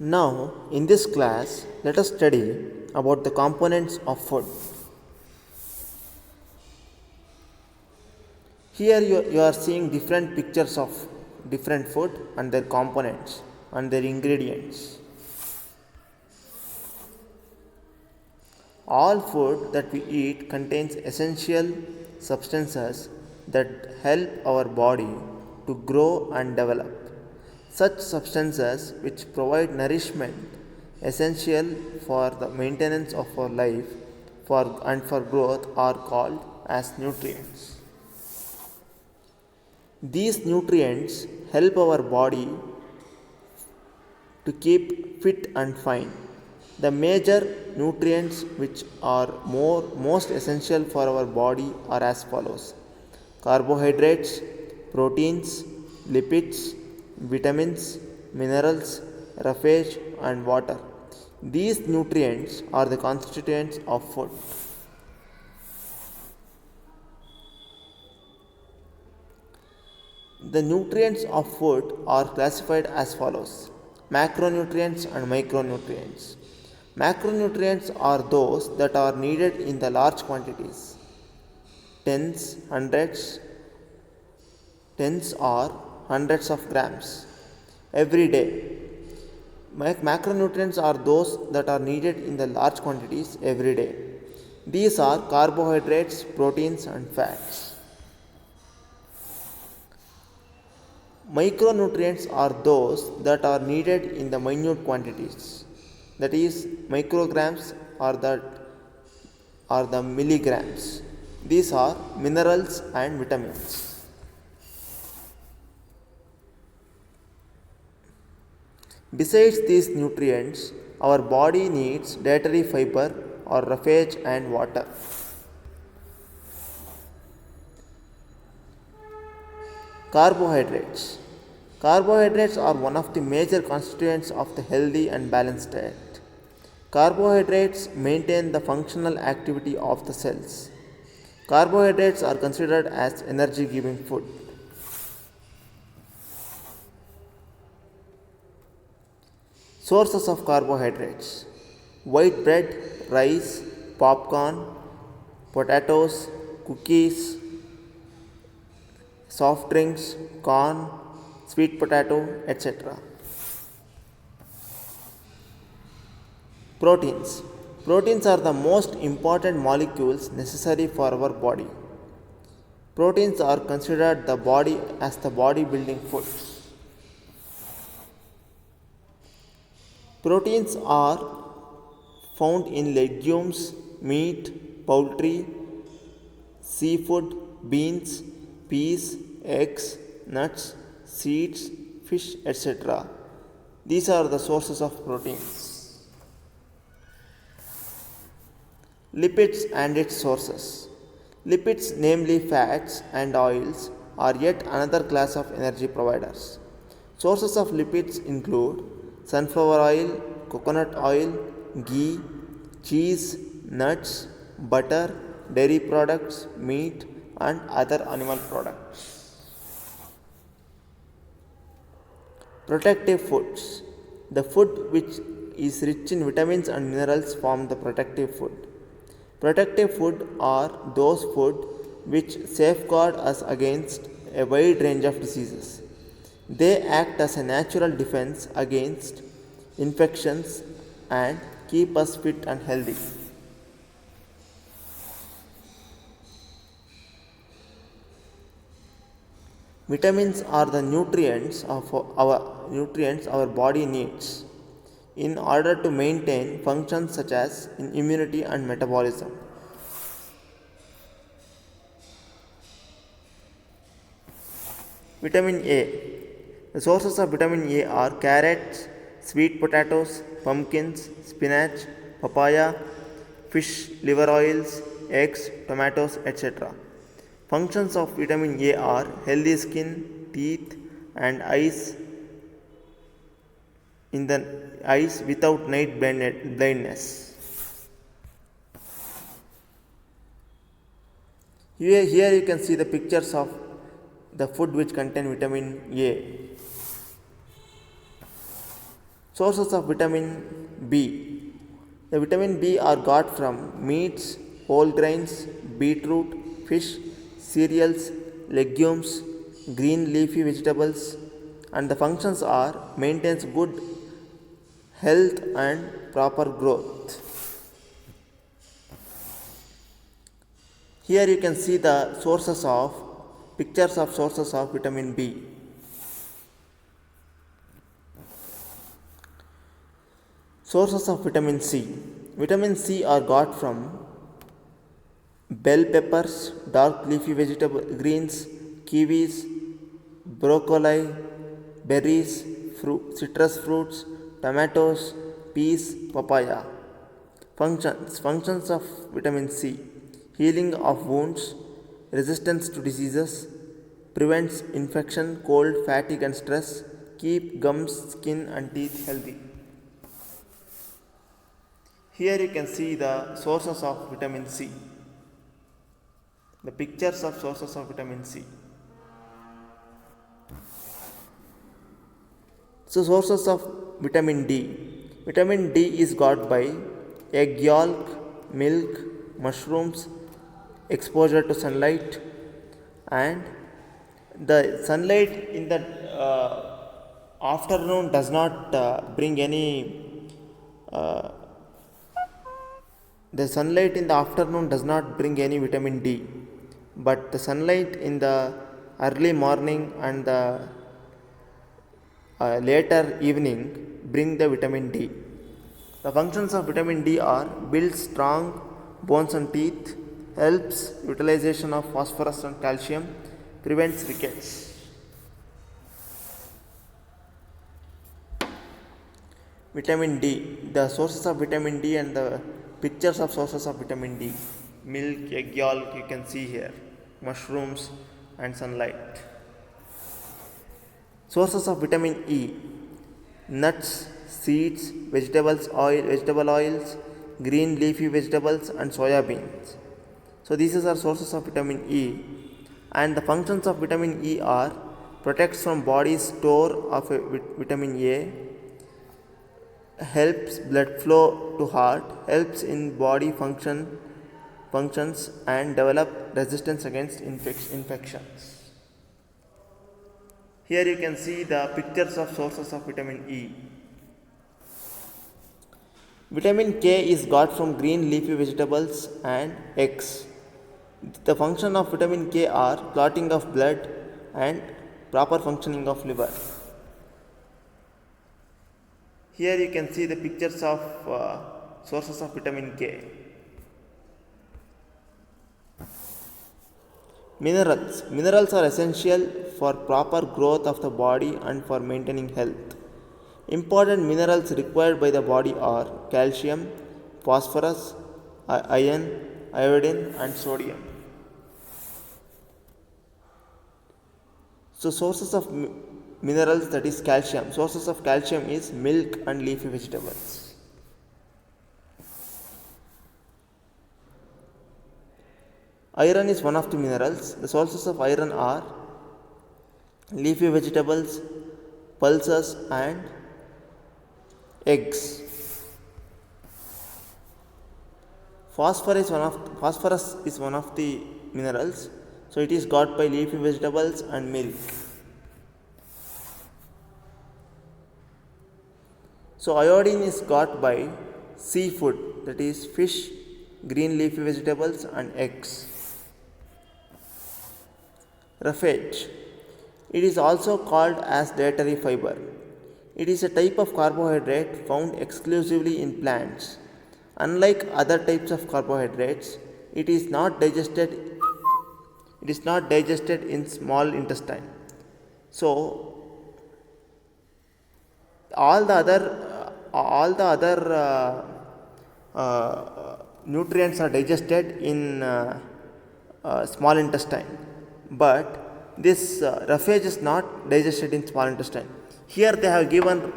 Now, in this class, let us study about the components of food. Here you are seeing different pictures of different food and their components and their ingredients. All food that we eat contains essential substances that help our body to grow and develop. Such substances which provide nourishment essential for the maintenance of our life and for growth are called as nutrients. These nutrients help our body to keep fit and fine. The major nutrients which are most essential for our body are as follows: carbohydrates, proteins, lipids, vitamins, minerals, roughage, and water. These nutrients are the constituents of food. The nutrients of food are classified as follows: macronutrients and micronutrients. Macronutrients are those that are needed in the large quantities, tens, hundreds, tens or hundreds of grams every day. Macronutrients are those that are needed in the large quantities every day. These are carbohydrates, proteins, and fats. Micronutrients are those that are needed in the minute quantities, that is, micrograms or the milligrams. These are minerals and vitamins. Besides these nutrients, our body needs dietary fiber or roughage and water. Carbohydrates. Carbohydrates are one of the major constituents of the healthy and balanced diet. Carbohydrates maintain the functional activity of the cells. Carbohydrates are considered as energy giving food. Sources of carbohydrates: white bread, rice, popcorn, potatoes, cookies, soft drinks, corn, sweet potato, etc. Proteins. Proteins are the most important molecules necessary for our body. Proteins are considered the body building food. Proteins are found in legumes, meat, poultry, seafood, beans, peas, eggs, nuts, seeds, fish, etc. These are the sources of proteins. Lipids and its sources. Lipids, namely fats and oils, are yet another class of energy providers. Sources of lipids include sunflower oil, coconut oil, ghee, cheese, nuts, butter, dairy products, meat, and other animal products. Protective foods. The food which is rich in vitamins and minerals form the protective food. Protective food are those food which safeguard us against a wide range of diseases. They act as a natural defense against infections and keep us fit and healthy. Vitamins are the nutrients our body needs in order to maintain functions such as in immunity and metabolism. Vitamin A. The sources of vitamin A are carrots, sweet potatoes, pumpkins, spinach, papaya, fish, liver oils, eggs, tomatoes, etc. Functions of vitamin A are healthy skin, teeth, and eyes in the eyes without night blindness. Here you can see the pictures of the food which contain vitamin A. Sources of vitamin B. The vitamin B are got from meats, whole grains, beetroot, fish, cereals, legumes, green leafy vegetables, and the functions are maintains good health and proper growth. Here you can see the sources of pictures of sources of vitamin B. Sources of vitamin C. Vitamin C are got from bell peppers, dark leafy vegetable greens, kiwis, broccoli, berries, citrus fruits, tomatoes, peas, papaya. Functions of vitamin C: healing of wounds, resistance to diseases, prevents infection, cold, fatigue, and stress, keep gums, skin, and teeth healthy. Here you can see the sources of vitamin C. The pictures of sources of vitamin C. So, sources of vitamin D. Vitamin D is got by egg yolk, milk, mushrooms, exposure to sunlight, and the sunlight in the afternoon does not bring any. The sunlight in the afternoon does not bring any vitamin D, but the sunlight in the early morning and the later evening bring the vitamin D. The functions of vitamin D are builds strong bones and teeth, helps utilization of phosphorus and calcium, prevents rickets. Vitamin D. The sources of vitamin D and the pictures of sources of vitamin D: milk, egg yolk, you can see here, mushrooms, and sunlight. Sources of vitamin E: nuts, seeds, vegetable oils, green leafy vegetables, and soya beans. So these are sources of vitamin E, and the functions of vitamin E are protects from body's store of vitamin A, helps blood flow to heart, helps in body functions, and develop resistance against infections. Here you can see the pictures of sources of vitamin E. Vitamin K is got from green leafy vegetables and eggs. The function of vitamin K are clotting of blood and proper functioning of liver. Here you can see the pictures of sources of vitamin K. Minerals. Minerals are essential for proper growth of the body and for maintaining health. Important minerals required by the body are calcium, phosphorus, iron, iodine, and sodium. So, sources of minerals, that is calcium. Sources of calcium is milk and leafy vegetables. Iron is one of the minerals. The sources of iron are leafy vegetables, pulses, and eggs. Phosphorus is one of the minerals. So it is got by leafy vegetables and milk. So iodine is got by seafood, that is fish, green leafy vegetables, and eggs. Roughage. It is also called as dietary fiber. It is a type of carbohydrate found exclusively in plants. Unlike other types of carbohydrates, it is not digested in small intestine. So all the other nutrients are digested in small intestine, but this roughage is not digested in small intestine. Here they have given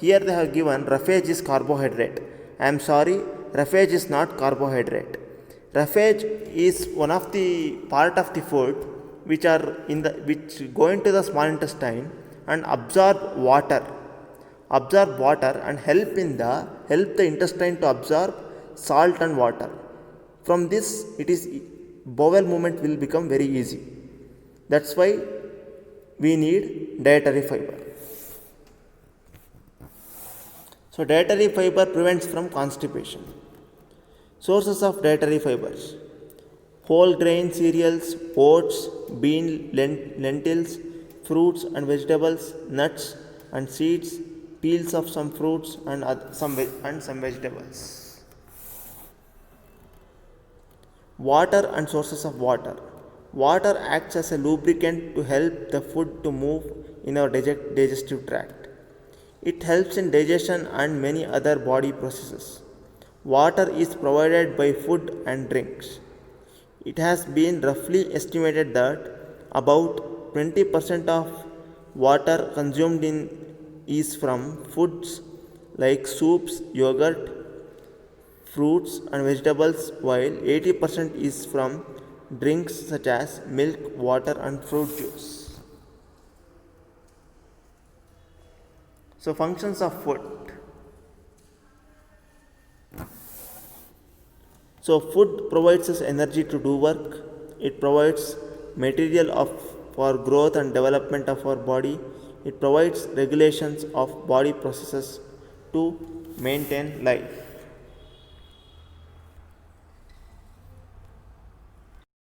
roughage is carbohydrate. I am sorry, roughage is not carbohydrate. Roughage is one of the part of the food which go into the small intestine and absorb water. absorb water and help the intestine to absorb salt and water. From this, it is bowel movement will become very easy. That's why we need dietary fiber. So dietary fiber prevents from constipation. Sources of dietary fibers: whole grain cereals, oats, lentils, fruits and vegetables, nuts and seeds, peels of some fruits and some vegetables. Water and sources of water. Water acts as a lubricant to help the food to move in our digestive tract. It helps in digestion and many other body processes. Water is provided by food and drinks. It has been roughly estimated that about 20% of water consumed is from foods like soups, yogurt, fruits and vegetables, while 80% is from drinks such as milk, water and fruit juice. So functions of food. So food provides us energy to do work. It provides material for growth and development of our body. It provides regulations of body processes to maintain life.